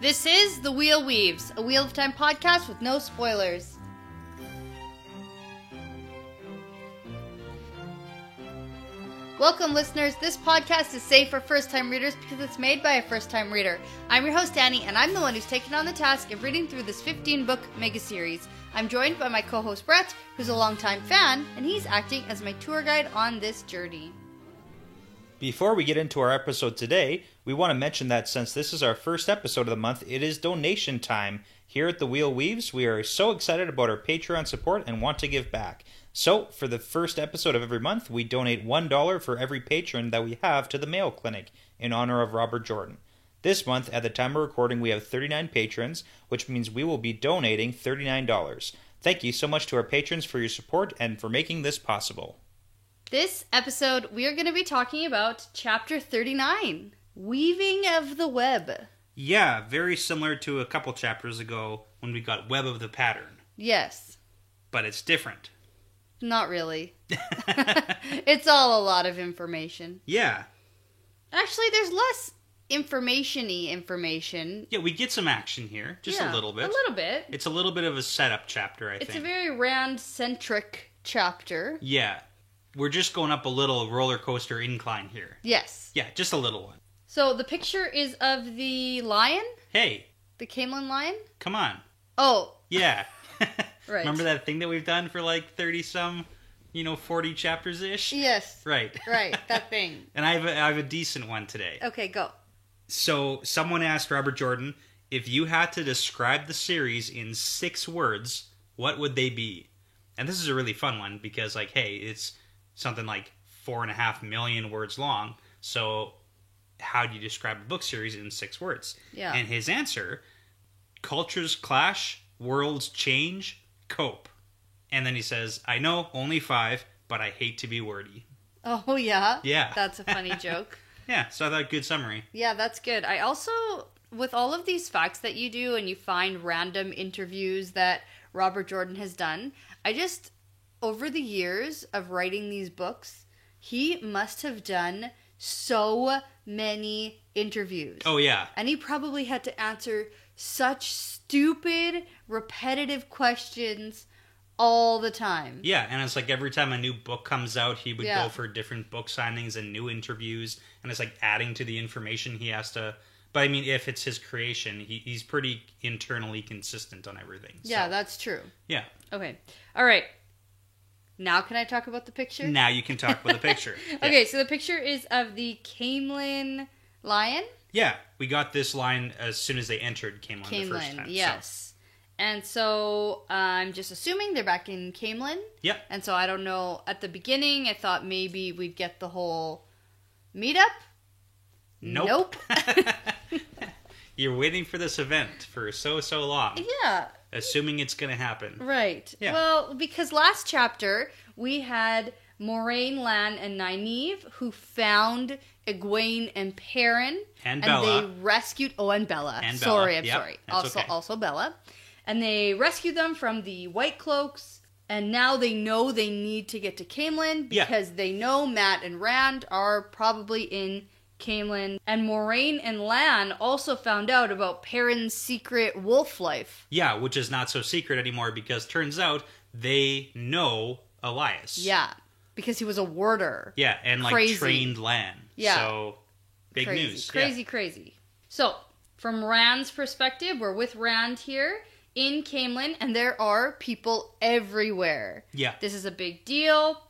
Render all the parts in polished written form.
This is The Wheel Weaves, a Wheel of Time podcast with no spoilers. Welcome, listeners. This podcast is safe for first-time readers because it's made by a first-time reader. I'm your host, Annie, and I'm the one who's taken on the task of reading through this 15-book mega-series. I'm joined by my co-host, Brett, who's a longtime fan, and he's acting as my tour guide on this journey. Before we get into our episode today, we want to mention that since this is our first episode of the month, it is donation time. Here at The Wheel Weaves, we are so excited about our Patreon support and want to give back. So, for the first episode of every month, we donate $1 for every patron that we have to the Mayo Clinic in honor of Robert Jordan. This month, at the time of recording, we have 39 patrons, which means we will be donating $39. Thank you so much to our patrons for your support and for making this possible. This episode, we are going to be talking about Chapter 39, Weaving of the Web. Yeah, very similar to a couple chapters ago when we got Web of the Pattern. Yes. But it's different. Not really. It's all a lot of information. Yeah. Actually, there's less information-y information. Yeah, we get some action here. Just a little bit. A little bit. It's a little bit of a setup chapter, I think. It's a very Rand-centric chapter. Yeah. We're just going up a little roller coaster incline here. Yes. Yeah, just a little one. So the picture is of the lion? Hey. The Caemlyn lion? Come on. Oh. Yeah. Right. Remember that thing that we've done for like 30-some, 40 chapters-ish? Yes. Right. Right, that thing. And I have a decent one today. Okay, go. So, someone asked Robert Jordan, if you had to describe the series in 6 words, what would they be? And this is a really fun one because, it's something like 4.5 million words long. So, how do you describe a book series in 6 words? Yeah. And his answer, cultures clash, worlds change, cope. And then he says, I know, only 5, but I hate to be wordy. Oh, yeah? Yeah. That's a funny joke. Yeah, so I thought good summary. Yeah, that's good. I also, with all of these facts that you do and you find random interviews that Robert Jordan has done, over the years of writing these books, he must have done so many interviews. Oh, yeah. And he probably had to answer such stupid, repetitive questions all the time. Yeah, and it's like every time a new book comes out, he would Yeah. go for different book signings and new interviews, and it's like adding to the information he has to... But I mean, if it's his creation, he's pretty internally consistent on everything. Yeah, so. that's true. Yeah. Okay. All right. Now can I talk about the picture? Now you can talk about the picture. Yeah. Okay, so the picture is of the Caemlyn lion. Yeah, we got this line as soon as they entered Caemlyn the first time. Yes. So. And so I'm just assuming they're back in Caemlyn. Yep. And so I don't know. At the beginning, I thought maybe we'd get the whole meetup. Nope. You're waiting for this event for so long. Yeah. Assuming it's going to happen. Right. Yeah. Well, because last chapter we had Moraine, Lan, and Nynaeve who found Egwene and Perrin. And Bella. They rescued... Oh, and Bella. And sorry, Bella. I'm Yep, sorry. that's okay. Also Bella. And they rescued them from the White Cloaks. And now they know they need to get to Caemlyn because they know Mat and Rand are probably in Caemlyn. And Moraine and Lan also found out about Perrin's secret wolf life. Yeah, which is not so secret anymore because turns out they know Elias. Yeah, because he was a warder. Yeah, and Crazy. trained Lan. Yeah. So, big Crazy, news. Crazy. So, from Rand's perspective, we're with Rand here in Caemlyn, and there are people everywhere. Yeah. This is a big deal.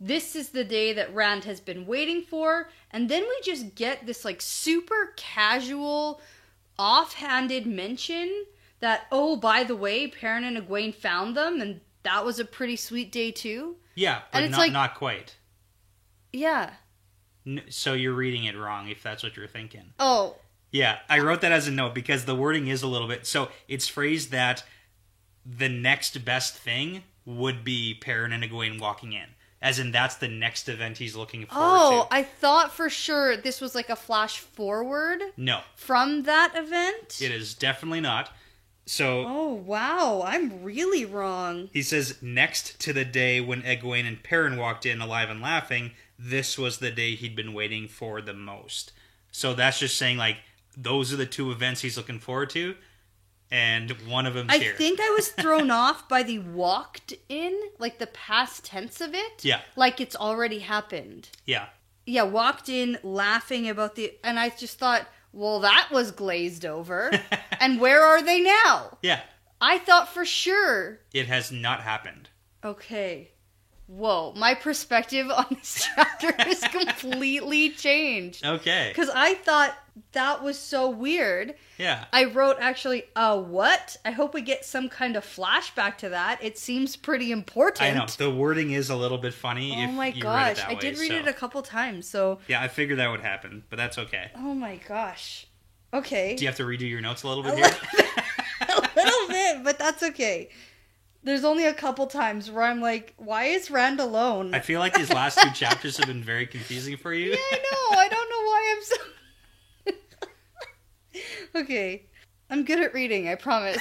This is the day that Rand has been waiting for, and then we just get this super casual, offhanded mention that, oh, by the way, Perrin and Egwene found them, and that was a pretty sweet day too. Yeah, but And it's not quite. Yeah. So you're reading it wrong if that's what you're thinking. Oh. Yeah, I wrote that as a note because the wording is a little bit... So it's phrased that the next best thing would be Perrin and Egwene walking in. As in, that's the next event he's looking forward to. Oh, I thought for sure this was a flash forward. No. From that event? It is definitely not. So... Oh, wow. I'm really wrong. He says, next to the day when Egwene and Perrin walked in alive and laughing, this was the day he'd been waiting for the most. So that's just saying, those are the two events he's looking forward to, and one of them's I here. think I was thrown off by the walked in, like the past tense of it. Yeah. Like it's already happened. Yeah. Yeah, walked in laughing about and I just thought, well, that was glazed over. And where are they now? Yeah. I thought for sure. It has not happened. Okay. Whoa, my perspective on this chapter is completely changed. Okay. Because I thought that was so weird. Yeah. I wrote actually, what? I hope we get some kind of flashback to that. It seems pretty important. I know. The wording is a little bit funny. Oh if my you gosh. read it that I way, did read so. it a couple times, so. Yeah, I figured that would happen, but that's okay. Oh my gosh. Okay. Do you have to redo your notes a little bit here? A little bit, but that's okay. There's only a couple times where I'm like, why is Rand alone? I feel like these last two chapters have been very confusing for you. Yeah, I know. I don't know why I'm so... Okay. I'm good at reading, I promise.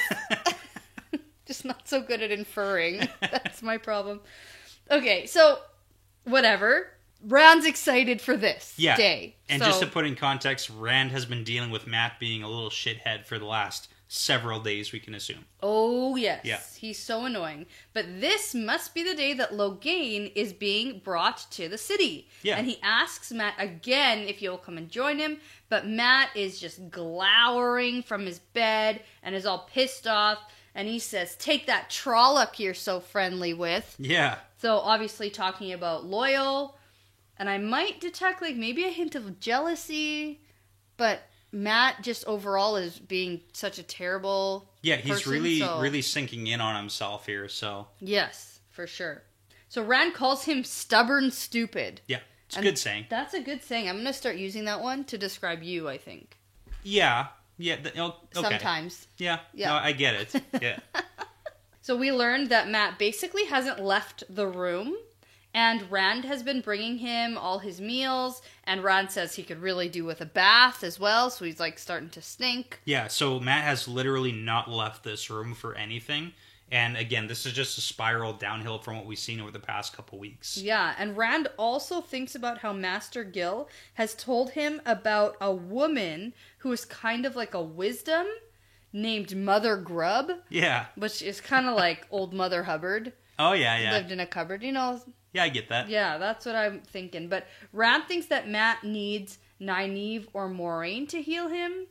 Just not so good at inferring. That's my problem. Okay, so, whatever. Rand's excited for this day. And so, just to put in context, Rand has been dealing with Matt being a little shithead for the last several days, we can assume. Oh, yes. Yeah. He's so annoying. But this must be the day that Logain is being brought to the city. Yeah. And he asks Matt again if he'll come and join him. But Matt is just glowering from his bed and is all pissed off. And he says, take that Trolloc you're so friendly with. Yeah. So obviously talking about Loyal. And I might detect like maybe a hint of jealousy. But Matt just overall is being such a terrible he's person, really sinking in on himself here, so. Yes, for sure. So Rand calls him stubborn stupid. Yeah, it's a good saying. That's a good saying. I'm going to start using that one to describe you, I think. Yeah. Okay. Sometimes. Yeah. Yeah. No, I get it. Yeah. So we learned that Matt basically hasn't left the room. And Rand has been bringing him all his meals, and Rand says he could really do with a bath as well, so he's like starting to stink. Yeah, so Matt has literally not left this room for anything. And again, this is just a spiral downhill from what we've seen over the past couple weeks. Yeah, and Rand also thinks about how Master Gil has told him about a woman who is kind of like a wisdom named Mother Grub. Yeah. Which is kind of like old Mother Hubbard. Oh, yeah. Lived in a cupboard, you know. Yeah, I get that. Yeah, that's what I'm thinking. But Rand thinks that Matt needs Nynaeve or Moraine to heal him.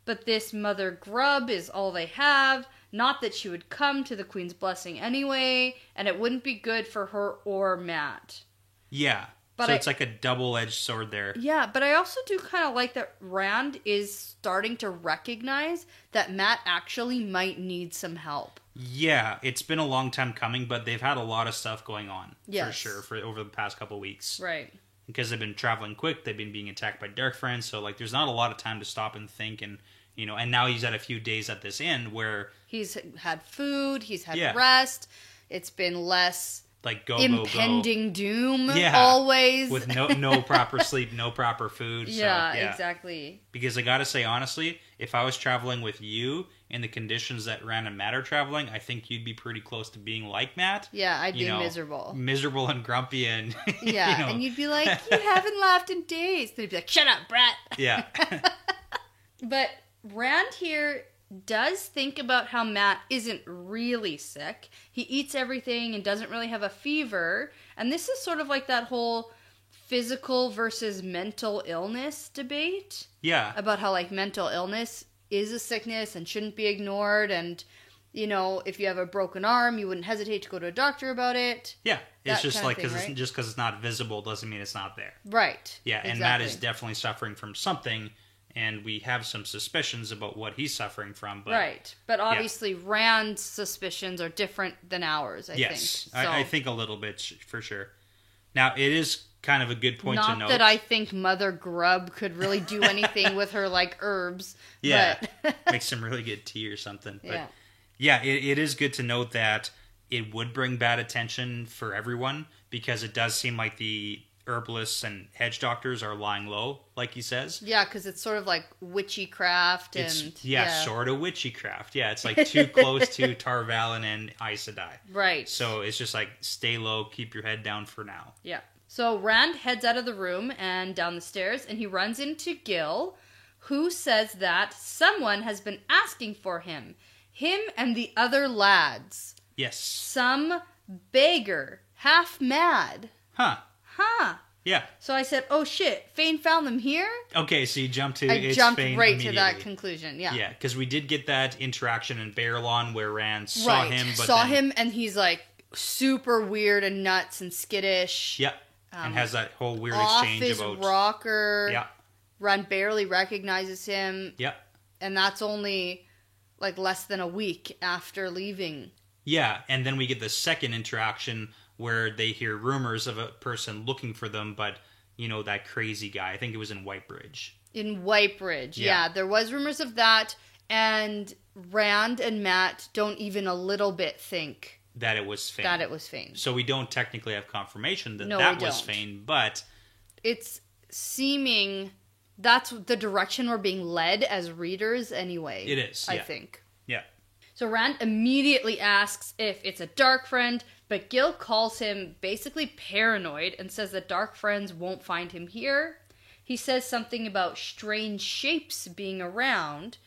But this Mother Grub is all they have. Not that she would come to the Queen's blessing anyway. And it wouldn't be good for her or Matt. Yeah. But so it's like a double-edged sword there. Yeah, but I also do kind of like that Rand is starting to recognize that Matt actually might need some help. Yeah, it's been a long time coming, but they've had a lot of stuff going on, for Yes. sure, for over the past couple weeks. Right. Because they've been traveling quick, they've been being attacked by Dark Friends, so like there's not a lot of time to stop and think, and and now he's had a few days at this inn where He's had food, he's had Yeah. rest, it's been less like go impending doom Yeah. always. with no proper sleep, no proper food. yeah, So, exactly. Because I gotta say honestly, if I was traveling with you in the conditions that Rand and Matt are traveling, I think you'd be pretty close to being like Matt. Yeah, I'd be miserable. Miserable and grumpy and Yeah, and you'd be like, you haven't laughed in days. Then he'd be like, shut up, brat. Yeah. But Rand here does think about how Matt isn't really sick. He eats everything and doesn't really have a fever. And this is sort of like that whole physical versus mental illness debate. Yeah. About how like mental illness is a sickness and shouldn't be ignored. And, if you have a broken arm, you wouldn't hesitate to go to a doctor about it. Yeah. It's That just kind of like, thing, because right? just because it's not visible doesn't mean it's not there. Right. Yeah, and exactly. Matt is definitely suffering from something, and we have some suspicions about what he's suffering from. But right. But obviously Rand's suspicions are different than ours, I think. yes, So, I think a little bit for sure. Now, it is kind of a good point to not note. that I think Mother Grub could really do anything with her, like, herbs. Yeah, But make some really good tea or something. But yeah. yeah, it is good to note that it would bring bad attention for everyone, because it does seem like the herbalists and hedge doctors are lying low, like he says. Yeah, because it's sort of like witchy craft and... It's sort of witchcraft. Yeah, it's like too close to Tar Valon and Aes Sedai. Right. So it's just like, stay low, keep your head down for now. Yeah. So Rand heads out of the room and down the stairs, and he runs into Gil, who says that someone has been asking for him. Him and the other lads. Yes. Some beggar, half mad. Huh. Yeah. So I said, oh shit, Fane found them here? Okay, so you jumped to I jumped right to that conclusion, yeah. Yeah, because we did get that interaction in Baerlon where Rand saw him. But him and he's like super weird and nuts and skittish. Yeah, and has that whole weird off exchange his about... rocker. Yeah. Rand barely recognizes him. Yeah. And that's only like less than a week after leaving. Yeah, and then we get the second interaction where they hear rumors of a person looking for them, but, you know, that crazy guy. I think it was in Whitebridge. In Whitebridge, yeah. There was rumors of that, and Rand and Mat don't even a little bit think that it was Fane. So we don't technically have confirmation that that was Fane, but... It's seeming... That's the direction we're being led as readers anyway. It is, I think. Yeah. So Rand immediately asks if it's a dark friend, but Gil calls him basically paranoid and says that dark friends won't find him here. He says something about strange shapes being around,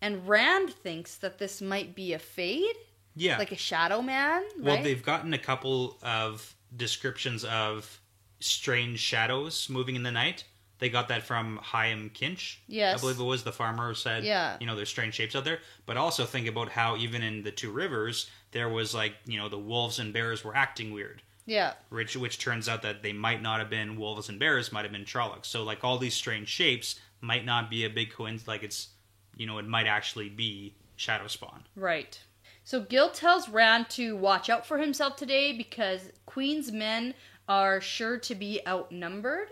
and Rand thinks that this might be a Fade? Yeah. Like a shadow man, right? Well, they've gotten a couple of descriptions of strange shadows moving in the night. They got that from Chaim Kinch. Yes. I believe it was the farmer who said, you know, there's strange shapes out there. But also think about how even in the Two Rivers, there was like, you know, the wolves and bears were acting weird. Yeah. Which turns out that they might not have been wolves and bears, might have been Trollocs. So like all these strange shapes might not be a big coincidence. Like it's, you know, it might actually be Shadow Spawn. Right. So Gil tells Rand to watch out for himself today because Queen's men are sure to be outnumbered.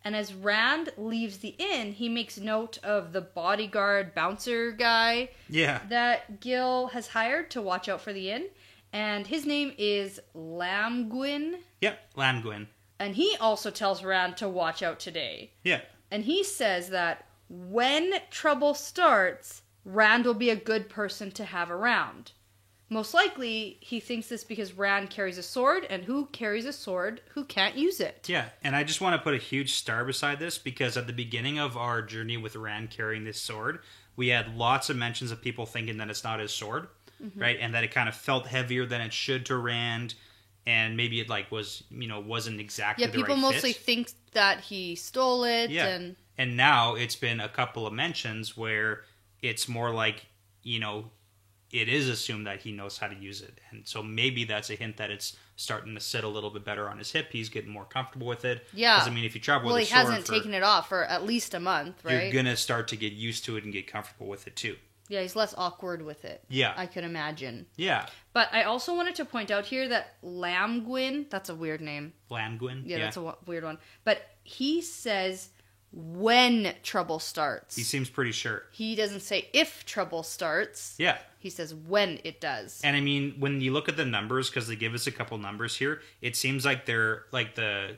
And as Rand leaves the inn, he makes note of the bodyguard bouncer guy that Gil has hired to watch out for the inn. And his name is Lamgwin. Yep, Lamgwin. And he also tells Rand to watch out today. Yeah. And he says that when trouble starts, Rand will be a good person to have around. Most likely, he thinks this because Rand carries a sword, and who carries a sword who can't use it? Yeah, and I just want to put a huge star beside this, because at the beginning of our journey with Rand carrying this sword, we had lots of mentions of people thinking that it's not his sword, right? And that it kind of felt heavier than it should to Rand, and maybe it like was, you know, wasn't exactly the right fit. Yeah, people mostly think that he stole it. Yeah, and now it's been a couple of mentions where it's more like, you know, it is assumed that he knows how to use it. And so maybe that's a hint that it's starting to sit a little bit better on his hip. He's getting more comfortable with it. Yeah. Because, I mean, if you travel with a sword... Well, he hasn't taken it off for at least a month, right? You're going to start to get used to it and get comfortable with it, too. Yeah, he's less awkward with it. Yeah. I can imagine. Yeah. But I also wanted to point out here that Lamgwin, that's a weird name. Lamgwin? Yeah, that's a weird one. But he says when trouble starts. He seems pretty sure. He doesn't say if trouble starts. Yeah. He says when it does. And I mean, when you look at the numbers, because they give us a couple numbers here, it seems like they're, like the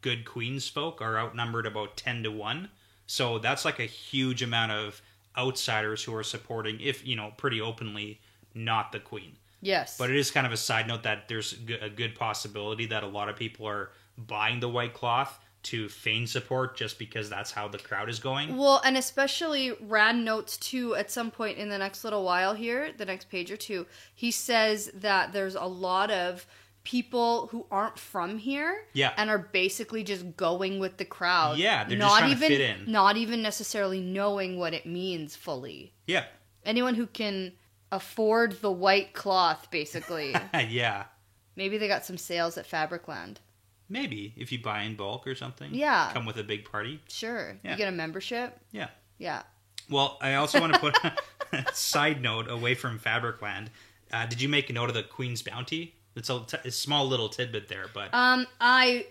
good Queen's folk are outnumbered about 10-1. So that's like a huge amount of outsiders who are supporting, if, you know, pretty openly, not the Queen. Yes. But it is kind of a side note that there's a good possibility that a lot of people are buying the white cloth to feign support just because that's how the crowd is going. Well, and especially Rand notes too at some point in the next little while here, the next page or two, he says that there's a lot of people who aren't from here and are basically just going with the crowd. Yeah, they're just trying to fit in. Not even necessarily knowing what it means fully. Yeah. Anyone who can afford the white cloth, basically. Yeah. Maybe they got some sales at Fabricland. Maybe, if you buy in bulk or something. Yeah. Come with a big party. Sure. Yeah. You get a membership. Yeah. Yeah. Well, I also want to put a side note away from Fabricland. Did you make a note of the Queen's Bounty? It's a small little tidbit there, but... I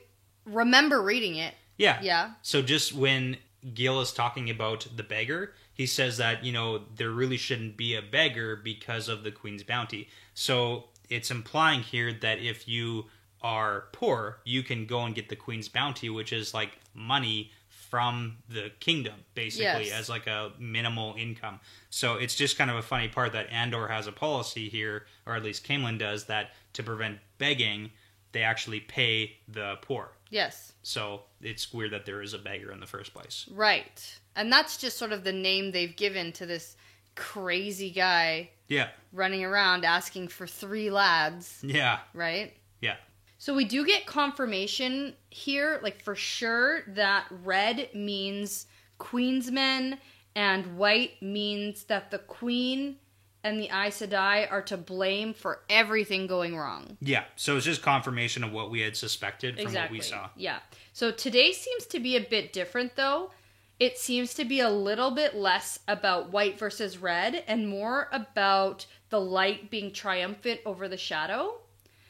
remember reading it. Yeah. Yeah. So just when Gil is talking about the beggar, he says that, you know, there really shouldn't be a beggar because of the Queen's Bounty. So it's implying here that if you are poor, you can go and get the Queen's Bounty, which is like money from the kingdom, basically, as like a minimal income. So it's just kind of a funny part that Andor has a policy here, or at least Caemlyn does, that to prevent begging, they actually pay the poor. Yes. So it's weird that there is a beggar in the first place. Right. And that's just sort of the name they've given to this crazy guy Yeah. running around asking for 3 lads, Yeah. right? Yeah. So we do get confirmation here, like for sure, that red means Queen's men and white means that the Queen and the Aes Sedai are to blame for everything going wrong. Yeah. So it's just confirmation of what we had suspected from what we saw. Yeah. So today seems to be a bit different, though. It seems to be a little bit less about white versus red and more about the light being triumphant over the shadow.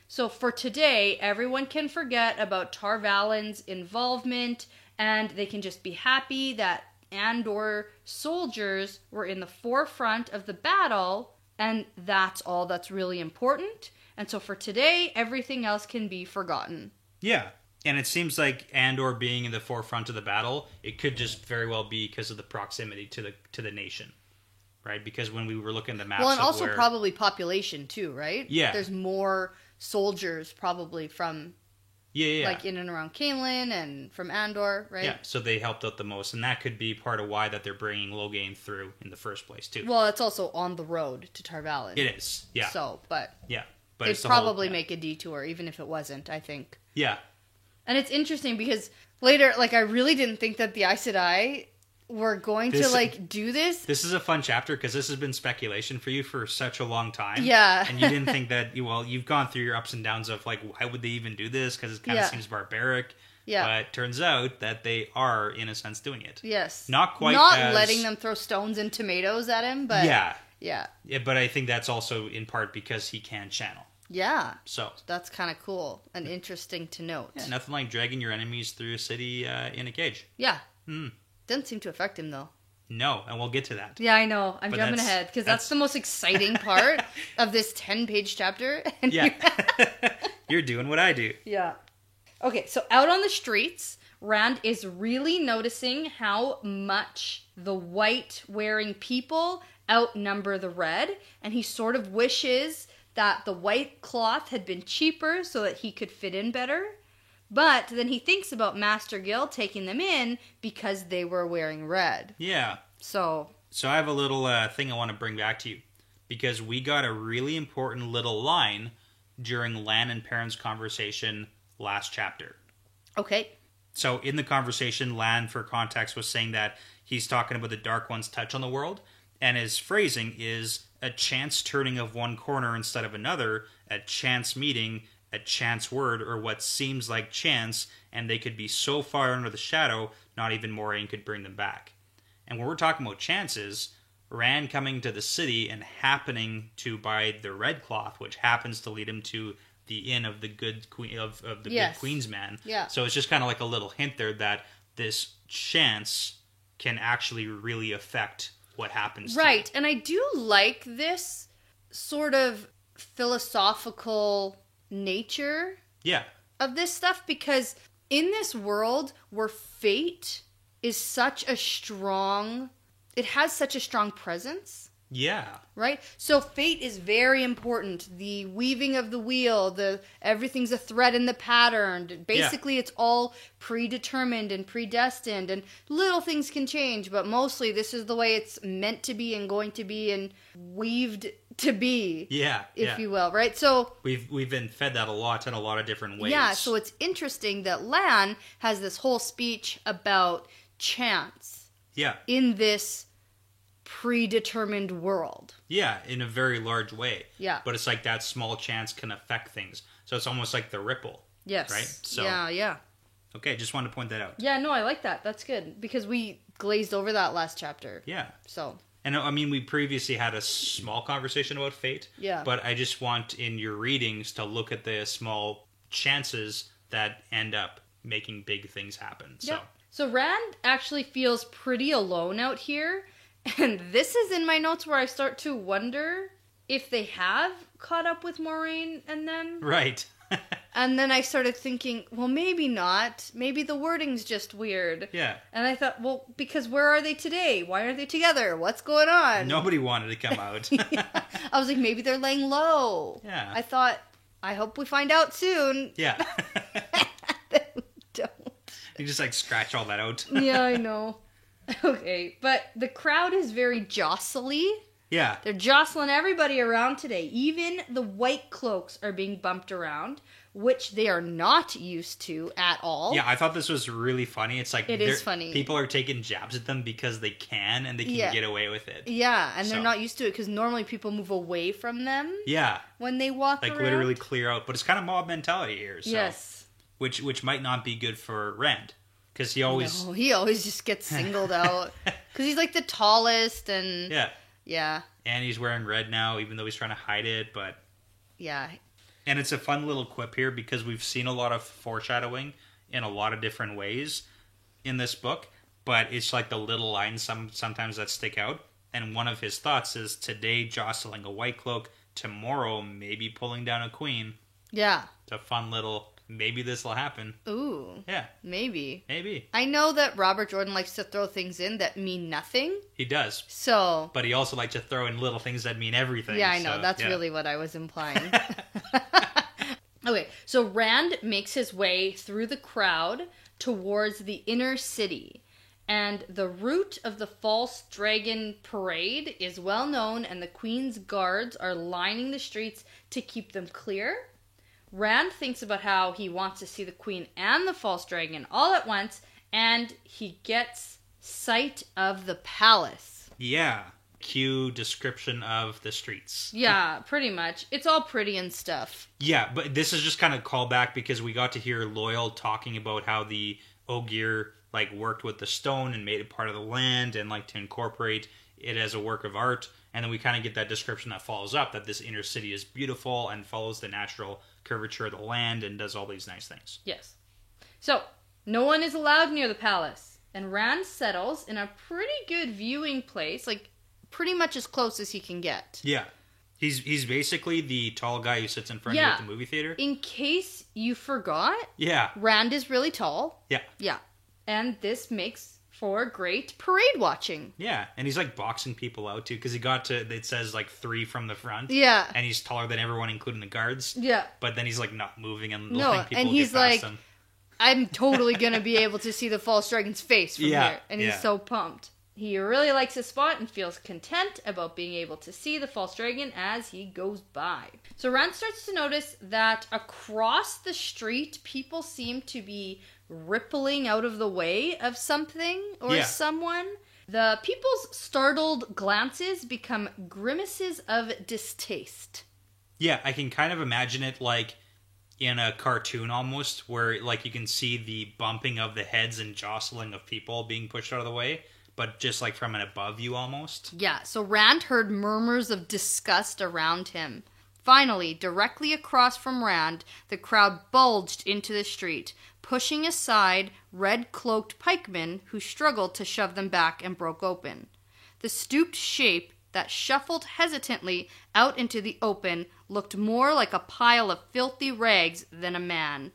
So for today, everyone can forget about Tar Valen's involvement and they can just be happy that Andor soldiers were in the forefront of the battle, and that's all that's really important. And so for today, everything else can be forgotten. Yeah. And it seems like Andor being in the forefront of the battle, it could just very well be because of the proximity to the nation, right? Because when we were looking at the maps, Well, and of also where, probably population too, right? Yeah. There's more soldiers probably from yeah, like in and around Caelin and from Andor, right? yeah. So they helped out the most, and that could be part of why that they're bringing Logain through in the first place too. Well, it's also on the road to Tar Valon. It is, yeah, So, but yeah. But they'd it's the whole- probably make a detour, even if it wasn't, I think. yeah. And it's interesting because later, like, I really didn't think that the Aes Sedai were going to, This- like, do this. This is a fun chapter because this has been speculation for you for such a long time. Yeah. And you didn't think that, well, you've gone through your ups and downs of, like, why would they even do this? Because it kind of Yeah. seems barbaric. Yeah. But it turns out that they are, in a sense, doing it. Yes. Not quite Not as- letting them throw stones and tomatoes at him, but... Yeah. Yeah. Yeah, but I think that's also in part because he can channel. Yeah. So, That's kind of cool and interesting to note. yeah, nothing like dragging your enemies through a city in a cage. Yeah. Hmm. Doesn't seem to affect him, though. No, and we'll get to that. Yeah, I know. I'm But jumping that's- ahead because that's- that's the most exciting part of this 10-page chapter. And Yeah. You're doing what I do. Yeah. Okay, so out on the streets, Rand is really noticing how much the white-wearing people outnumber the red, and he sort of wishes that the white cloth had been cheaper so that he could fit in better. But then he thinks about Master Gil taking them in because they were wearing red. Yeah. So, So I have a little thing I want to bring back to you. Because we got a really important little line during Lan and Perrin's conversation last chapter. okay. So in the conversation, Lan, for context, was saying that he's talking about the Dark One's touch on the world. And his phrasing is a chance turning of one corner instead of another, a chance meeting, a chance word, or what seems like chance, and they could be so far under the shadow, not even Moraine could bring them back. And when we're talking about chances, Rand coming to the city and happening to buy the red cloth, which happens to lead him to the inn of the good queen of the Yes. good queen's man. Yeah. So it's just kind of like a little hint there that this chance can actually really affect what happens. Right, and I do like this sort of philosophical nature Yeah. of this stuff because in this world where fate is such a strong, it has such a strong presence, Yeah. right? So fate is very important. The weaving of the wheel, everything's a thread in the pattern. Basically, It's all predetermined and predestined, and little things can change, but mostly this is the way it's meant to be and going to be and weaved to be, Yeah. if you will, right? So We've been fed that a lot in a lot of different ways. yeah, so it's interesting that Lan has this whole speech about chance Yeah. in this predetermined world. Yeah, in a very large way. Yeah. But it's like that small chance can affect things. So it's almost like the ripple. Yes. Right? So- Yeah. Okay, just wanted to point that out. Yeah, no, I like that. That's good because we glazed over that last chapter. Yeah. So, And I mean, we previously had a small conversation about fate. Yeah. But I just want in your readings to look at the small chances that end up making big things happen. So, yeah. So Rand actually feels pretty alone out here. And this is in my notes where I start to wonder if they have caught up with Moraine and them. right. And then I started thinking, well, maybe not. Maybe the wording's just weird. Yeah. And I thought, well, because where are they today? Why aren't they together? What's going on? Nobody wanted to come out. I was like, maybe they're laying low. Yeah. I thought, I hope we find out soon. Yeah. We You just like scratch all that out. Yeah, I know. Okay, but the crowd is very jostly. Yeah. They're jostling everybody around today. Even the white cloaks are being bumped around, which they are not used to at all. Yeah, I thought this was really funny. It's like It is funny. People are taking jabs at them because they can and they can get away with it. Yeah, and they're So- not used to it because normally people move away from them Yeah, when they walk like around. literally clear out. But it's kind of mob mentality here. So, Yes. which might not be good for Rand because he always No, he always just gets singled out because he's like the tallest and yeah, and he's wearing red now, even though he's trying to hide it. But yeah. and it's a fun little quip here because we've seen a lot of foreshadowing in a lot of different ways in this book, but it's like the little lines sometimes that stick out. And one of his thoughts is today jostling a white cloak, tomorrow maybe pulling down a queen. Yeah. It's a fun little maybe this will happen. Ooh. Yeah, Maybe. maybe I know that Robert Jordan likes to throw things in that mean nothing. he does, So, but he also likes to throw in little things that mean everything. yeah, I know. so, That's yeah. really what I was implying. Okay, so Rand makes his way through the crowd towards the inner city. And the route of the False Dragon Parade is well known, and the Queen's guards are lining the streets to keep them clear. Rand thinks about how he wants to see the Queen and the False Dragon all at once, and he gets sight of the palace. Yeah. Cue description of the streets. Yeah, pretty much. It's all pretty and stuff. Yeah, but this is just kind of callback because we got to hear Loyal talking about how the Ogier like worked with the stone and made it part of the land and like to incorporate it as a work of art. And then we kind of get that description that follows up that this inner city is beautiful and follows the natural curvature of the land and does all these nice things. Yes. So, no one is allowed near the palace, and Rand settles in a pretty good viewing place, like pretty much as close as he can get. Yeah. He's basically the tall guy who sits in front of you at the movie theater. In case you forgot, Yeah. Rand is really tall. Yeah. Yeah. And this makes for great parade watching. Yeah, and he's like boxing people out too because he got to, it says like 3 from the front. Yeah. And he's taller than everyone, including the guards. Yeah. But then he's like not moving and No, letting people and get he's past like, him. I'm totally going to be able to see the false dragon's face from Yeah, here. And he's yeah. so pumped. He really likes his spot and feels content about being able to see the false dragon as he goes by. So Rand starts to notice that across the street, people seem to be rippling out of the way of something or Yeah. someone. The people's startled glances become grimaces of distaste. Yeah, I can kind of imagine it like in a cartoon almost, where like you can see the bumping of the heads and jostling of people being pushed out of the way, but just like from an above view almost. Yeah, so Rand heard murmurs of disgust around him. Finally, directly across from Rand, the crowd bulged into the street, pushing aside red-cloaked pikemen who struggled to shove them back and broke open. The stooped shape that shuffled hesitantly out into the open looked more like a pile of filthy rags than a man.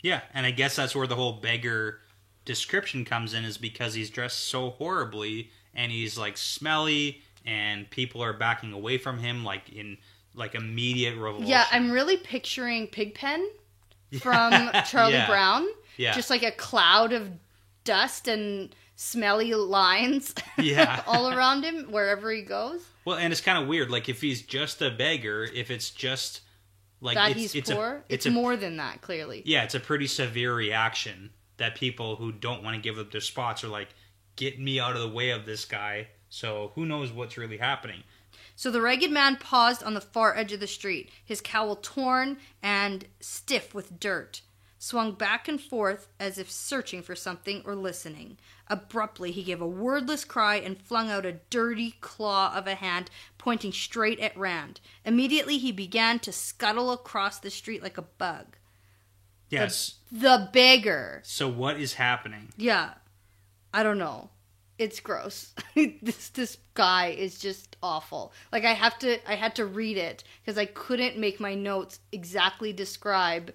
Yeah, and I guess that's where the whole beggar description comes in, is because he's dressed so horribly and he's like smelly and people are backing away from him like in like immediate revulsion. Yeah, I'm really picturing Pigpen from Charlie Yeah. Brown. Yeah. Just like a cloud of dust and smelly lines Yeah. all around him wherever he goes. Well, and it's kind of weird. Like if he's just a beggar, if it's just like That it's, he's it's poor. It's a, more than that, clearly. yeah, it's a pretty severe reaction that people who don't want to give up their spots are like, get me out of the way of this guy. So who knows what's really happening? So the ragged man paused on the far edge of the street, his cowl torn and stiff with dirt, swung back and forth as if searching for something or listening. Abruptly, he gave a wordless cry and flung out a dirty claw of a hand pointing straight at Rand. Immediately, he began to scuttle across the street like a bug. Yes. The beggar. So what is happening? Yeah. I don't know. It's gross. This guy is just awful. Like I had to read it because I couldn't make my notes exactly describe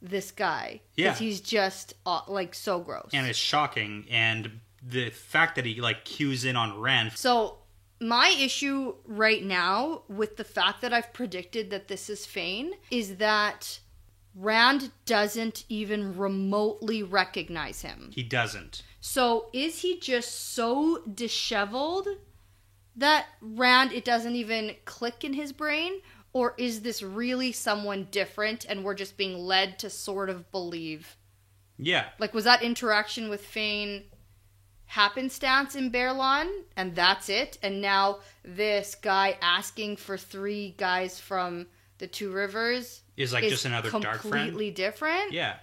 this guy. Yeah. Because he's just like so gross. And it's shocking. And the fact that he like cues in on Rand. So my issue right now with the fact that I've predicted that this is Fane is that Rand doesn't even remotely recognize him. He doesn't. So is he just so disheveled that Rand, it doesn't even click in his brain? Or is this really someone different and we're just being led to sort of believe? Yeah. Like, was that interaction with Fane happenstance in Baerlon, and that's it? And now this guy asking for 3 guys from the Two Rivers is just another dark friend? Completely different? Yeah.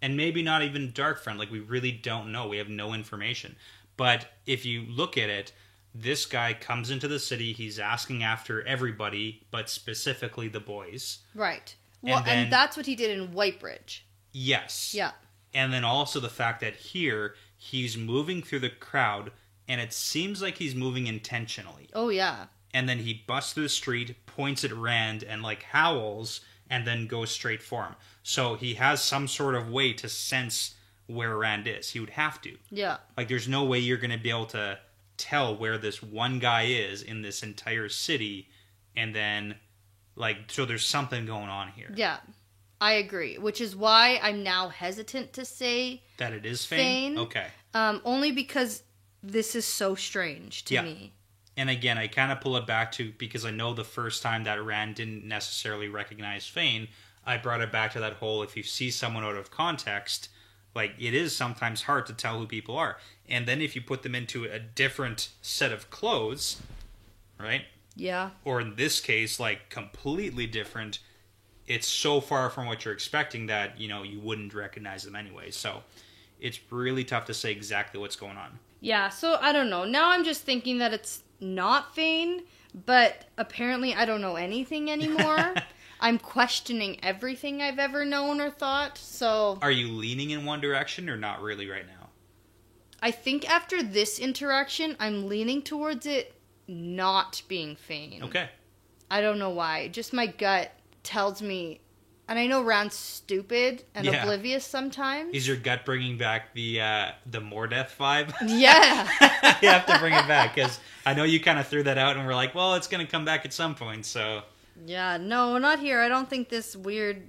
And maybe not even dark friend. Like, we really don't know. We have no information. But if you look at it, this guy comes into the city. He's asking after everybody, but specifically the boys. Right. Well, and that's what he did in Whitebridge. Yes. Yeah. And then also the fact that here, he's moving through the crowd, and it seems like he's moving intentionally. Oh, yeah. And then he busts through the street, points at Rand, and, like, howls, and then goes straight for him. So he has some sort of way to sense where Rand is. He would have to. Yeah. Like, there's no way you're going to be able to tell where this one guy is in this entire city, and then, like, so there's something going on here. Yeah. I agree, which is why I'm now hesitant to say that it is Fane. Fane. Okay. Only because this is so strange to me. And again, I kind of pull it back to, because I know the first time that Rand didn't necessarily recognize Fane, I brought it back to that whole, if you see someone out of context, like, it is sometimes hard to tell who people are. And then if you put them into a different set of clothes, right? Yeah. Or in this case, like, completely different, it's so far from what you're expecting that, you know, you wouldn't recognize them anyway. So it's really tough to say exactly what's going on. Yeah, so I don't know. Now I'm just thinking that it's not Fane, but apparently I don't know anything anymore. I'm questioning everything I've ever known or thought, so... Are you leaning in one direction or not really right now? I think after this interaction, I'm leaning towards it not being Fane. Okay. I don't know why. Just my gut tells me... And I know Rand's stupid and oblivious sometimes. Is your gut bringing back the Mordeth vibe? Yeah. You have to bring it back, because I know you kind of threw that out and we're like, well, it's going to come back at some point, so... Yeah, no, not here. I don't think this weird,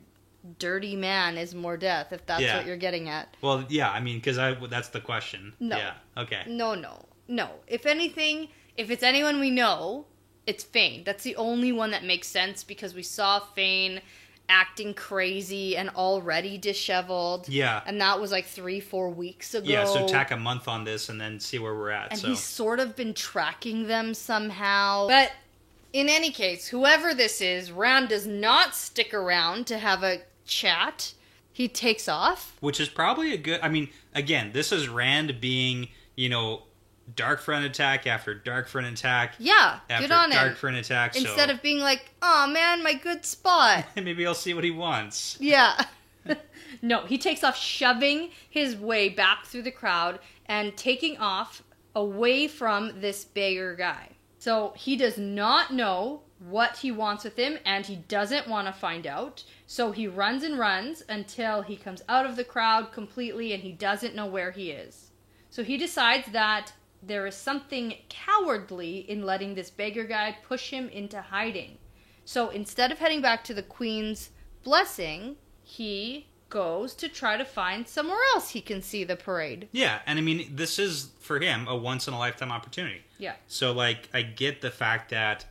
dirty man is Mordeth, if that's what you're getting at. Well, yeah, I mean, because that's the question. No. Yeah, okay. No. If anything, if it's anyone we know, it's Fane. That's the only one that makes sense, because we saw Fane acting crazy and already disheveled. Yeah. And that was like 3-4 weeks ago. Yeah, so tack a month on this and then see where we're at. And he's sort of been tracking them somehow. But in any case, whoever this is, Rand does not stick around to have a chat. He takes off. Which is probably a good... I mean, again, this is Rand being, you know, dark friend attack after dark friend attack. Yeah, after good on him. dark friend attack. Instead of being like, oh man, my good spot. Maybe I'll see what he wants. Yeah. No, he takes off shoving his way back through the crowd and taking off away from this beggar guy. So he does not know what he wants with him, and he doesn't want to find out. So he runs and runs until he comes out of the crowd completely and he doesn't know where he is. So he decides that there is something cowardly in letting this beggar guy push him into hiding. So instead of heading back to the Queen's blessing, he goes to try to find somewhere else he can see the parade. Yeah, and I mean, this is, for him, a once-in-a-lifetime opportunity. Yeah. So, like, I get the fact that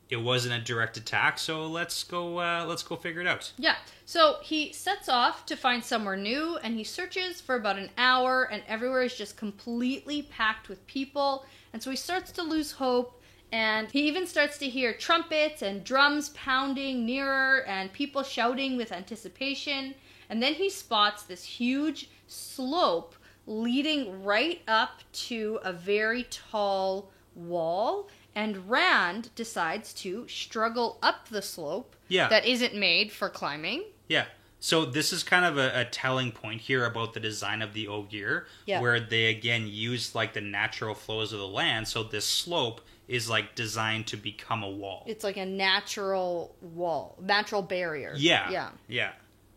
it wasn't a direct attack, so let's go figure it out. Yeah. So he sets off to find somewhere new, and he searches for about an hour, and everywhere is just completely packed with people. And so he starts to lose hope, and he even starts to hear trumpets and drums pounding nearer, and people shouting with anticipation. And then he spots this huge slope leading right up to a very tall wall. And Rand decides to struggle up the slope that isn't made for climbing. Yeah. So this is kind of a telling point here about the design of the Ogier, where they, again, use, like, the natural flows of the land. So this slope is, like, designed to become a wall. It's like a natural wall, natural barrier. Yeah.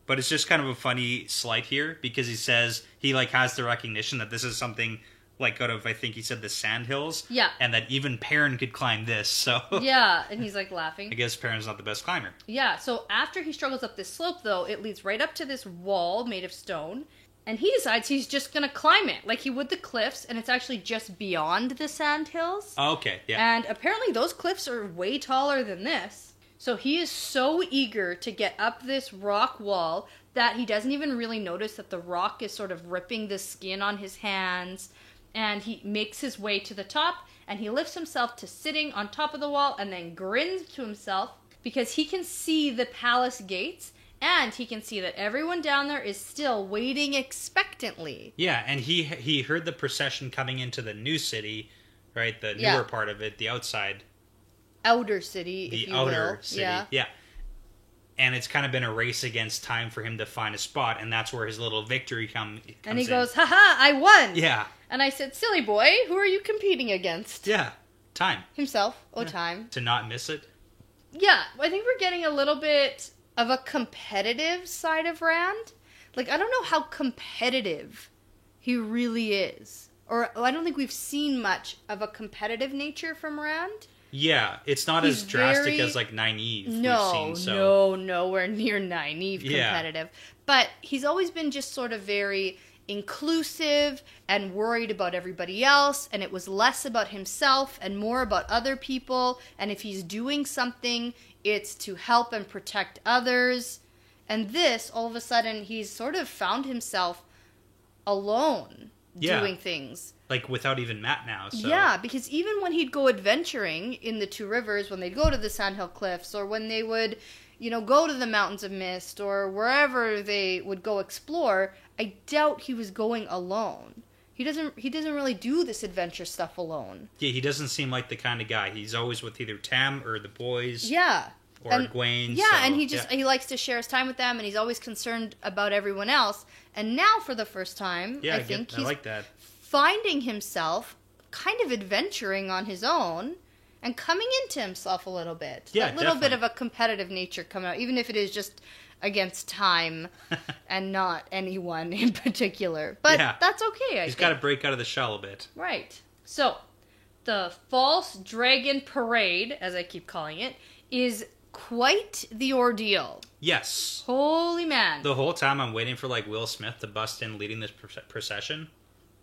But it's just kind of a funny slight here, because he says he, like, has the recognition that this is something like out of, I think he said, the sandhills. Yeah. And that even Perrin could climb this, so... Yeah, and he's like laughing. I guess Perrin's not the best climber. Yeah, so after he struggles up this slope, though, it leads right up to this wall made of stone, and he decides he's just gonna climb it, like he would the cliffs, and it's actually just beyond the sandhills. Oh, okay, yeah. And apparently those cliffs are way taller than this. So he is so eager to get up this rock wall that he doesn't even really notice that the rock is sort of ripping the skin on his hands. And he makes his way to the top, and he lifts himself to sitting on top of the wall and then grins to himself because he can see the palace gates, and he can see that everyone down there is still waiting expectantly. Yeah, and he heard the procession coming into the new city, right? The newer Yeah. part of it, the outside. Outer city, The if you outer will. city. Yeah. And it's kind of been a race against time for him to find a spot, and that's where his little victory comes And he in. goes, haha, I won! Yeah. And I said, silly boy, who are you competing against? Yeah. Time. Himself. Oh, Yeah. time. To not miss it. Yeah, I think we're getting a little bit of a competitive side of Rand. Like, I don't know how competitive he really is. Or I don't think we've seen much of a competitive nature from Rand. Yeah, it's not He's as drastic very- as like Nynaeve No, we've seen. So. nowhere near Nynaeve Yeah. competitive. But he's always been just sort of very inclusive and worried about everybody else, and it was less about himself and more about other people, and if he's doing something, it's to help and protect others. And this, all of a sudden, he's sort of found himself alone Yeah. doing things. Like without even Matt now. So. Yeah, because even when he'd go adventuring in the Two Rivers, when they'd go to the Sandhill Cliffs, or when they would, go to the Mountains of Mist, or wherever they would go explore, I doubt he was going alone. He doesn't really do this adventure stuff alone. Yeah, he doesn't seem like the kind of guy. He's always with either Tam or the boys. Yeah. Or Egwene. Yeah, so, and he likes to share his time with them, and he's always concerned about everyone else. And now, for the first time, Yeah, I think I he's like that. finding himself kind of adventuring on his own and coming into himself a little bit. Yeah, that little bit definitely. of a competitive nature coming out, even if it is just against time and not anyone in particular. But Yeah. that's okay, I He's think. got to break out of the shell a bit. Right. So, the False Dragon Parade, as I keep calling it, is quite the ordeal. Yes. Holy man. The whole time I'm waiting for like Will Smith to bust in leading this procession.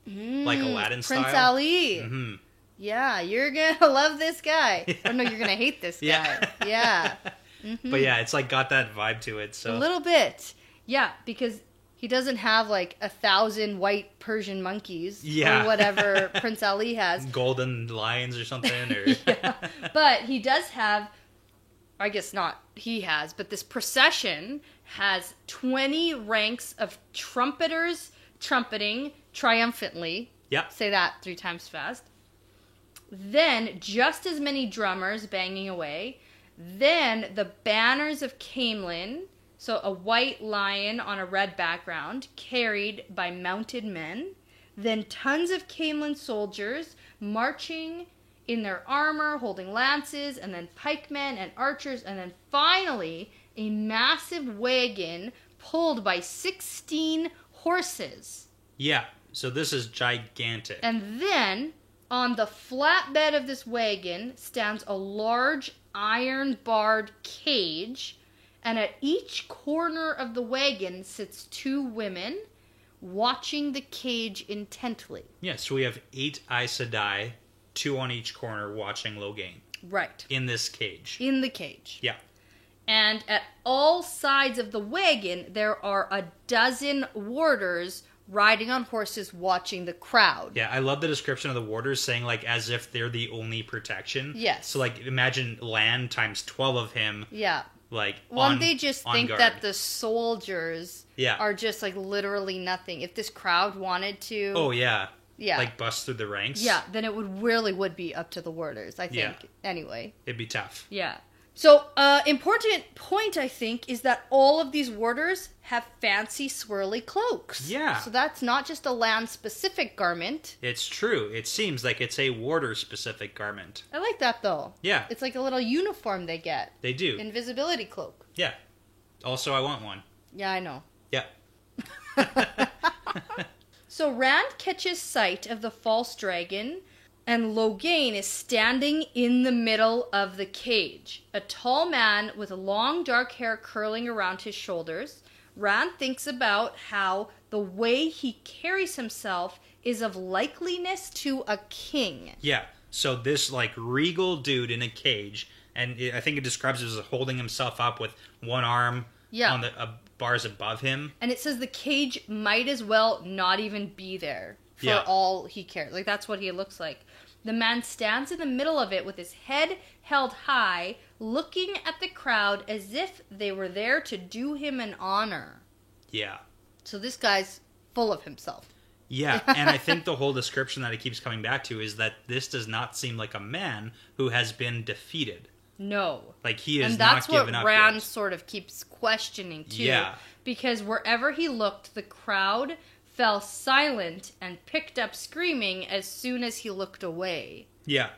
Like Aladdin Prince style. Ali. Mm-hmm. Yeah, you're gonna love this guy. Oh no, you're gonna hate this guy. Yeah. Yeah. But yeah, it's like got that vibe to it. So A little bit. Yeah, because he doesn't have like 1,000 white Persian monkeys Yeah. or whatever Prince Ali has. golden lions or something. Or Yeah. But he does have, I guess not he has, but this procession has 20 ranks of trumpeters trumpeting triumphantly. Yep. Say that 3 times fast. Then just as many drummers banging away. Then the banners of Camelin, so a white lion on a red background, carried by mounted men. Then tons of Camelin soldiers marching in their armor, holding lances, and then pikemen and archers, and then finally a massive wagon pulled by 16 horses. Yeah. So this is gigantic. And then, on the flatbed of this wagon stands a large iron-barred cage, and at each corner of the wagon sits 2 women watching the cage intently. Yeah, so we have 8 Aes Sedai, 2 on each corner watching Logain Right. in this cage. In the cage. Yeah. And at all sides of the wagon, there are a dozen warders riding on horses watching the crowd. Yeah, I love the description of the warders saying like as if they're the only protection. Yes. So like imagine Lan times 12 of him Yeah. like Well, on they just on think guard. that the soldiers Yeah. are just like literally nothing. If this crowd wanted to, Oh yeah. yeah, Like bust through the ranks. yeah, then it would be up to the warders. I think. Yeah. Anyway, It'd be tough. yeah. So, important point I think is that all of these warders have fancy swirly cloaks. Yeah. So that's not just a land-specific garment. It's true. It seems like it's a warder specific garment. I like that though. Yeah. It's like a little uniform they get. They do. Invisibility cloak. Yeah. Also I want one. Yeah, I know. Yeah. So Rand catches sight of the false dragon, and Logain is standing in the middle of the cage. A tall man with long dark hair curling around his shoulders. Rand thinks about how the way he carries himself is of likeliness to a king. Yeah. So this like regal dude in a cage, and I think it describes it as holding himself up with one arm on the bars above him. And it says the cage might as well not even be there for all he cares. Like, that's what he looks like. The man stands in the middle of it with his head held high, looking at the crowd as if they were there to do him an honor. Yeah. So this guy's full of himself. Yeah, and I think the whole description that it keeps coming back to is that this does not seem like a man who has been defeated. No. Like, he is not given up. And that's what Rand sort of keeps questioning, too. Yeah. Because wherever he looked, the crowd fell silent and picked up screaming as soon as he looked away. Yeah.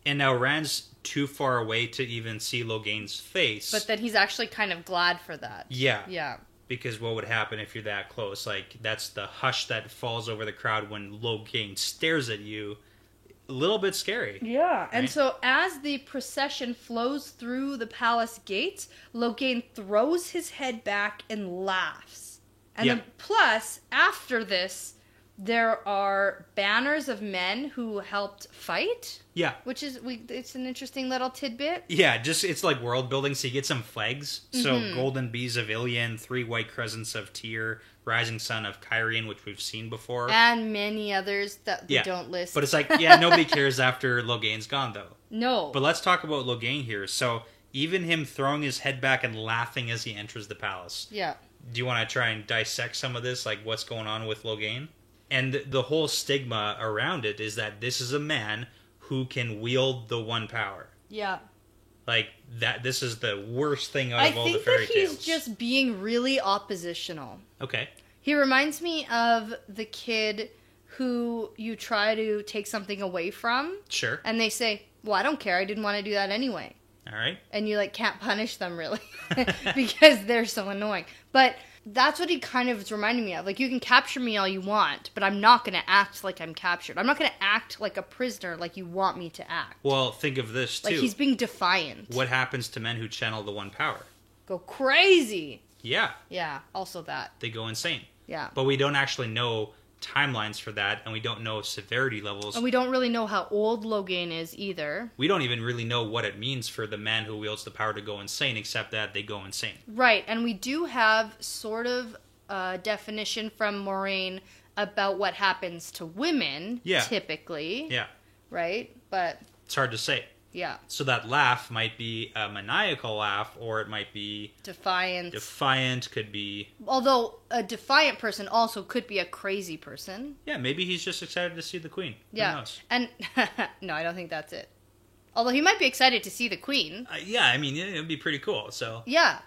And now Rand's too far away to even see Logain's face. But then he's actually kind of glad for that. Yeah. Yeah. Because what would happen if you're that close? Like, that's the hush that falls over the crowd when Logain stares at you. A little bit scary. Yeah. Right? And so as the procession flows through the palace gates, Logain throws his head back and laughs. And then plus, after this, there are banners of men who helped fight. Yeah. Which is, it's an interesting little tidbit. Yeah, just, it's like world building, so you get some flags. So, Golden Bees of Ilion, 3 White Crescents of Tyr, Rising Sun of Kyrian, which we've seen before. And many others that we don't list. But it's like, yeah, nobody cares after Logain's gone, though. No. But let's talk about Logain here. So, even him throwing his head back and laughing as he enters the palace. Yeah. Do you want to try and dissect some of this, like what's going on with Logain? And the whole stigma around it is that this is a man who can wield the one power. Yeah. Like, that. This is the worst thing out of all the I fairy think that tales. he's just being really oppositional. Okay. He reminds me of the kid who you try to take something away from. Sure. And they say, well, I don't care. I didn't want to do that anyway. All right. And you, like, can't punish them, really, because they're so annoying. But that's what he kind of is reminding me of. Like, you can capture me all you want, but I'm not going to act like I'm captured. I'm not going to act like a prisoner like you want me to act. Well, think of this, too. Like, he's being defiant. What happens to men who channel the one power? Go crazy. Yeah. Yeah, also that. They go insane. Yeah. But we don't actually know timelines for that, and we don't know severity levels. And we don't really know how old Logain is either. We don't even really know what it means for the man who wields the power to go insane, except that they go insane. Right, and we do have sort of a definition from Moraine about what happens to women, typically. Yeah. Right? But it's hard to say. Yeah. So that laugh might be a maniacal laugh, or it might be defiant. Defiant could be. Although a defiant person also could be a crazy person. Yeah, maybe he's just excited to see the queen. Yeah. Who knows? And no, I don't think that's it. Although he might be excited to see the queen. Yeah, I mean, it'd be pretty cool. So. Yeah,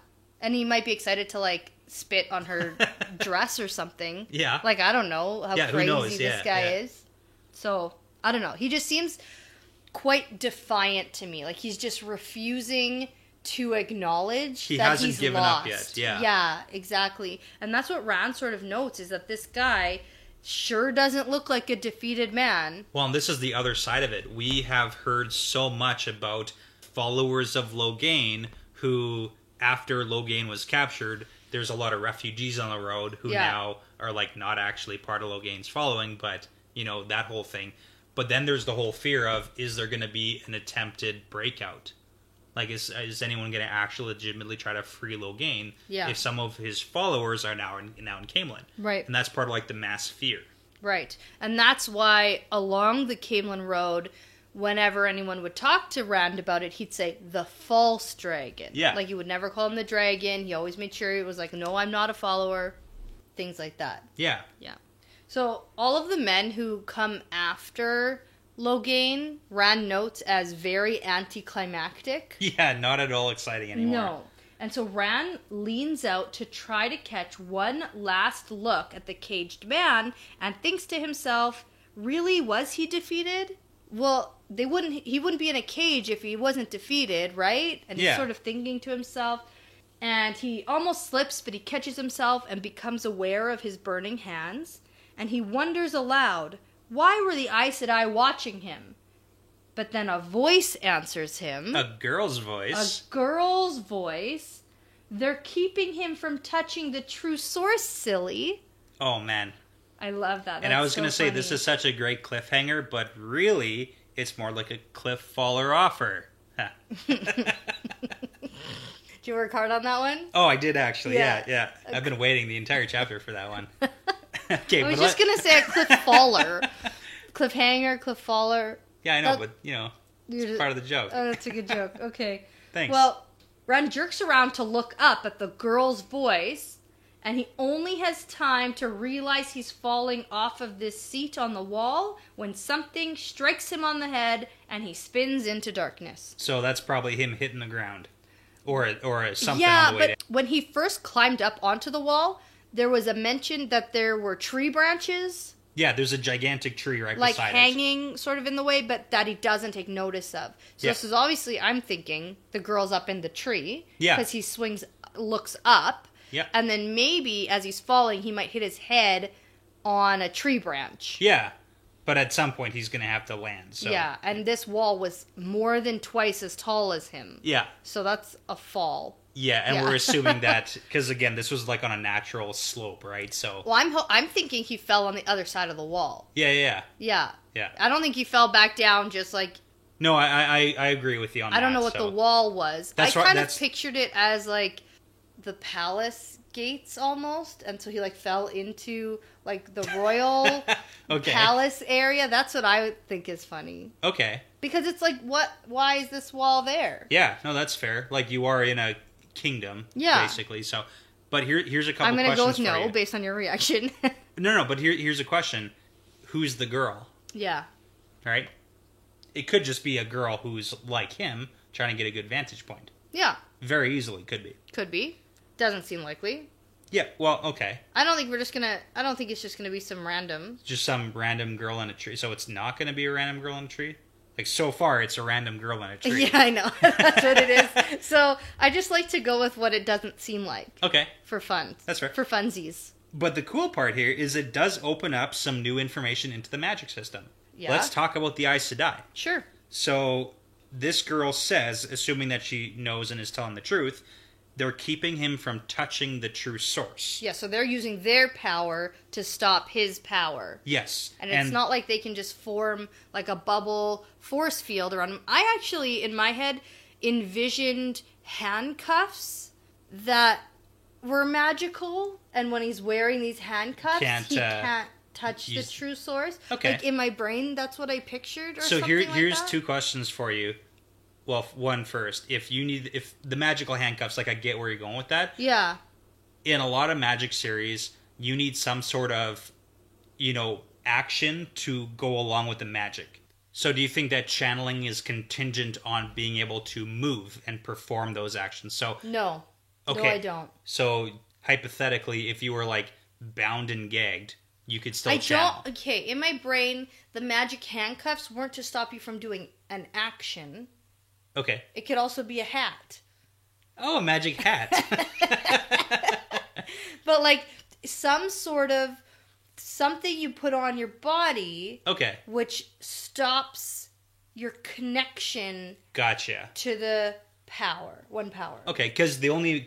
and he might be excited to like spit on her dress or something. Yeah. Like, I don't know how crazy this guy is. So I don't know. He just seems quite defiant to me. Like, he's just refusing to acknowledge that he's given lost. up yet. Yeah. Yeah, exactly. And that's what Rand sort of notes, is that this guy sure doesn't look like a defeated man. Well, and this is the other side of it. We have heard so much about followers of Logain who, after Logain was captured, there's a lot of refugees on the road who now are like not actually part of Logain's following, but, you know, that whole thing. But then there's the whole fear of, is there going to be an attempted breakout? Like, is anyone going to actually legitimately try to free Logain if some of his followers are now in Caemlyn? Right. And that's part of, like, the mass fear. Right. And that's why along the Caemlyn Road, whenever anyone would talk to Rand about it, he'd say, the false dragon. Yeah. Like, he would never call him the dragon. He always made sure it was like, no, I'm not a follower. Things like that. Yeah. Yeah. So, all of the men who come after Logain, Rand notes as very anticlimactic. Yeah, not at all exciting anymore. No. And so Rand leans out to try to catch one last look at the caged man and thinks to himself, really, was he defeated? Well, he wouldn't be in a cage if he wasn't defeated, right? And he's sort of thinking to himself, and he almost slips, but he catches himself and becomes aware of his burning hands. and he wonders aloud, why were the Aes Sedai watching him? But then a voice answers him. A girl's voice. A girl's voice. They're keeping him from touching the true source, silly. Oh, man. I love that. And I was going to say, this is such a great cliffhanger, but really, it's more like a cliff faller offer. Did you work hard on that one? Oh, I did actually. Yeah. Yeah. I've been waiting the entire chapter for that one. Okay, I was just going to say a cliff faller. Cliffhanger, cliff faller. Yeah, I know, but, it's part of the joke. Oh, that's a good joke. Okay. Thanks. Well, Ren jerks around to look up at the girl's voice, and he only has time to realize he's falling off of this seat on the wall when something strikes him on the head, and he spins into darkness. So that's probably him hitting the ground. Or something Yeah, on the way but when he first climbed up onto the wall, there was a mention that there were tree branches, Yeah, there's a gigantic tree right like beside hanging sort of in the way, but that he doesn't take notice of. So Yeah. this is obviously, I'm thinking, the girl's up in the tree. Yeah. Because he looks up. Yeah. And then maybe as he's falling, he might hit his head on a tree branch. Yeah, but at some point he's going to have to land. So. Yeah, and this wall was more than twice as tall as him. Yeah. So that's a fall. Yeah, and Yeah. we're assuming that, because again, this was like on a natural slope, right? So. Well, I'm thinking he fell on the other side of the wall. Yeah. Yeah. Yeah. I don't think he fell back down just like, No, I agree with you on that. I don't know what the wall was. That's I right, kind of that's- pictured it as like the palace gates almost, and so he like fell into like the royal Okay. palace area. That's what I would think is funny. Okay. Because it's like, why is this wall there? Yeah, no, that's fair. Like, you are in a kingdom, Yeah. basically. So, but here's a couple I'm going to go with questions for no you. based on your reaction. No, but here's a question. Who's the girl, Yeah. right? It could just be a girl who's like him, trying to get a good vantage point. Yeah. Very easily could be. Could be. Doesn't seem likely. Yeah, well, okay. I don't think it's just going to be some random. Just some random girl in a tree. So it's not going to be a random girl in a tree? Like, so far, it's a random girl in a tree. Yeah, I know. That's what it is. So I just like to go with what it doesn't seem like. Okay. For fun. That's right. For funsies. But the cool part here is it does open up some new information into the magic system. Yeah. Let's talk about the Aes Sedai. Sure. So this girl says, assuming that she knows and is telling the truth, they're keeping him from touching the true source. Yeah, so they're using their power to stop his power. Yes. And it's not like they can just form like a bubble force field around him. I actually, in my head, envisioned handcuffs that were magical. And when he's wearing these handcuffs, he can't touch the true source. Okay. Like in my brain, that's what I pictured or So something here's like that. two questions for you. Well, one first. If the magical handcuffs, like I get where you're going with that. Yeah. In a lot of magic series, you need some sort of, action to go along with the magic. So do you think that channeling is contingent on being able to move and perform those actions? So No. Okay. No, I don't. So hypothetically, if you were like bound and gagged, you could still channel. Okay, in my brain, the magic handcuffs weren't to stop you from doing an action. Okay. It could also be a hat. Oh, a magic hat. But like some sort of something you put on your body Okay. which stops your connection Gotcha. to the one power. Okay, because the only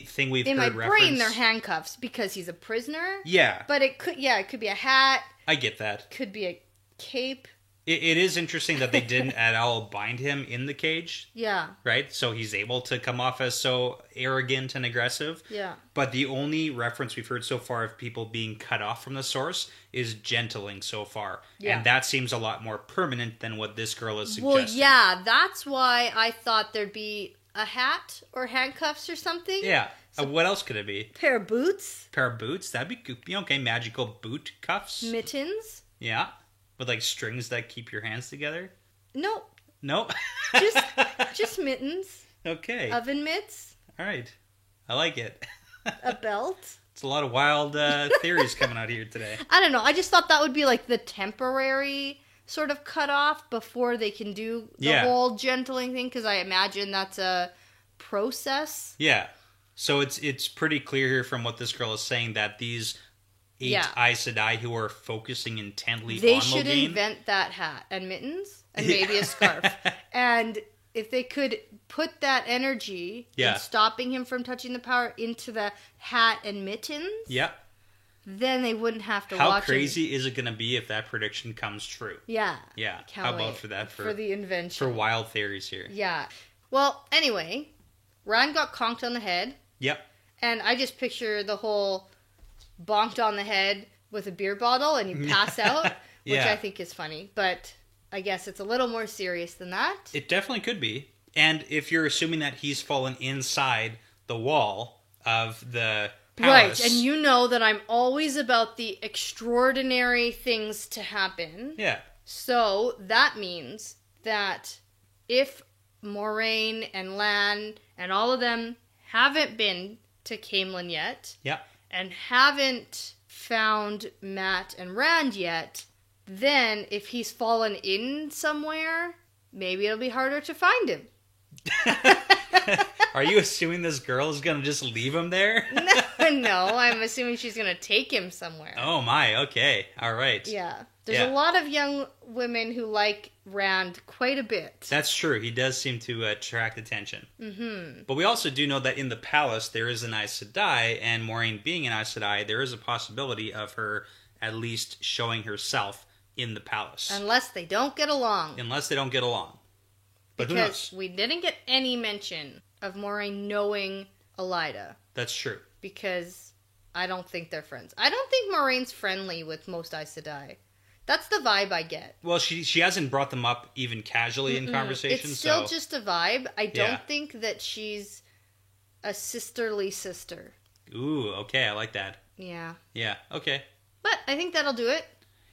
thing we've In my heard brain, reference. they're handcuffs because he's a prisoner. Yeah, But it could be a hat, I get that. could be a cape. It is interesting that they didn't at all bind him in the cage, Yeah, right? So he's able to come off as so arrogant and aggressive. yeah. But the only reference we've heard so far of people being cut off from the source is gentling so far. Yeah. And that seems a lot more permanent than what this girl is suggesting. Well, yeah, that's why I thought there'd be a hat or handcuffs or something. Yeah. What else could it be? Pair of boots, Pair of boots? That'd be good. Okay, magical boot cuffs. mittens. Yeah. With like strings that keep your hands together. No, No. just mittens, Okay. oven mitts, All right. I like it. a belt. It's a lot of wild theories coming out here today. I don't know. I just thought that would be like the temporary sort of cutoff before they can do the Yeah. whole gentling thing, because I imagine that's a process. Yeah. So it's pretty clear here from what this girl is saying that these Yeah. Aes Sedai who are focusing intently They on should Logain. invent that hat and mittens and maybe a scarf. And if they could put that energy Yeah. in stopping him from touching the power into the hat and mittens, Yeah. then they wouldn't have to How watch crazy is it going to be if that prediction comes true? Yeah. Yeah. Can't How about wait for that? for the invention. For wild theories here. Yeah. Well, anyway, Rand got conked on the head, Yep. and I just picture the whole bonked on the head with a beer bottle and you pass out, which Yeah. I think is funny. But I guess it's a little more serious than that. It definitely could be. And if you're assuming that he's fallen inside the wall of the palace. Right, and you know that I'm always about the extraordinary things to happen. Yeah. So that means that if Moraine and Lan and all of them haven't been to Caemlyn yet, Yeah. and haven't found Matt and Rand yet, then if he's fallen in somewhere, maybe it'll be harder to find him. Are you assuming this girl is going to just leave him there? No, I'm assuming she's going to take him somewhere. Oh my, okay. All right. Yeah. There's Yeah. a lot of young women who like Rand quite a bit. That's true. He does seem to attract attention. Mm-hmm. But we also do know that in the palace there is an Aes Sedai, and Moraine being an Aes Sedai, there is a possibility of her at least showing herself in the palace. Unless they don't get along. Unless they don't get along. But who Because knows? we didn't get any mention of Moraine knowing Elida. That's true. Because I don't think they're friends. I don't think Moraine's friendly with most Aes Sedai. That's the vibe I get. Well, she hasn't brought them up even casually in conversation. It's still so just a vibe. I don't Yeah. think that she's a sisterly sister. Ooh, okay, I like that. Yeah. Yeah, okay. But I think that'll do it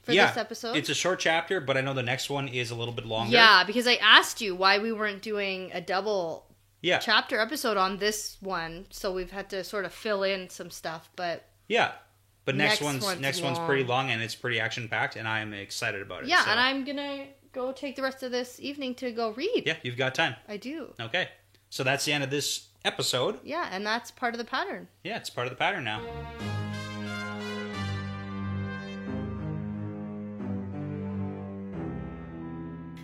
for Yeah, this episode. it's a short chapter, but I know the next one is a little bit longer. Yeah, because I asked you why we weren't doing a double Yeah. chapter episode on this one, so we've had to sort of fill in some stuff, but Yeah. But next Next one's one's pretty long. long and it's pretty action packed and I'm excited about it. yeah, so. and I'm gonna go take the rest of this evening to go read. Yeah, you've got time. I do. Okay. So that's the end of this episode. Yeah, and that's part of the pattern. Yeah, it's part of the pattern now.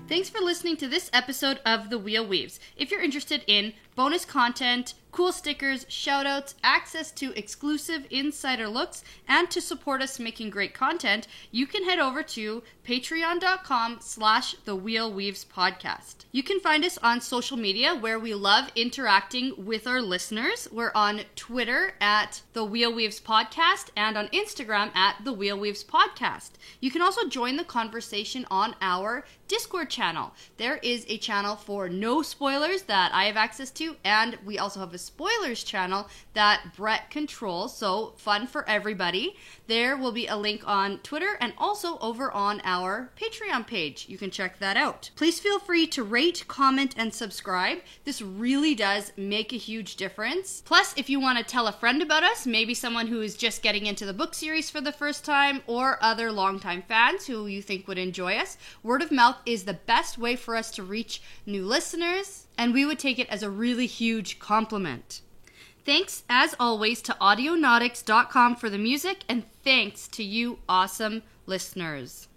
Thanks for listening to this episode of The Wheel Weaves. If you're interested in bonus content, cool stickers, shoutouts, access to exclusive insider looks, and to support us making great content, you can head over to patreon.com/The Wheel Weaves podcast. You can find us on social media where we love interacting with our listeners. We're on Twitter at The Wheel Weaves Podcast and on Instagram at The Wheel Weaves Podcast. You can also join the conversation on our Discord channel. There is a channel for no spoilers that I have access to, and we also have a spoilers channel that Brett controls, so fun for everybody. There will be a link on Twitter and also over on our Patreon page. You can check that out. Please feel free to rate, comment, and subscribe. This really does make a huge difference. Plus, if you want to tell a friend about us, maybe someone who is just getting into the book series for the first time, or other longtime fans who you think would enjoy us, word of mouth is the best way for us to reach new listeners, and we would take it as a really huge compliment. Thanks, as always, to Audionautics.com for the music, and thanks to you awesome listeners.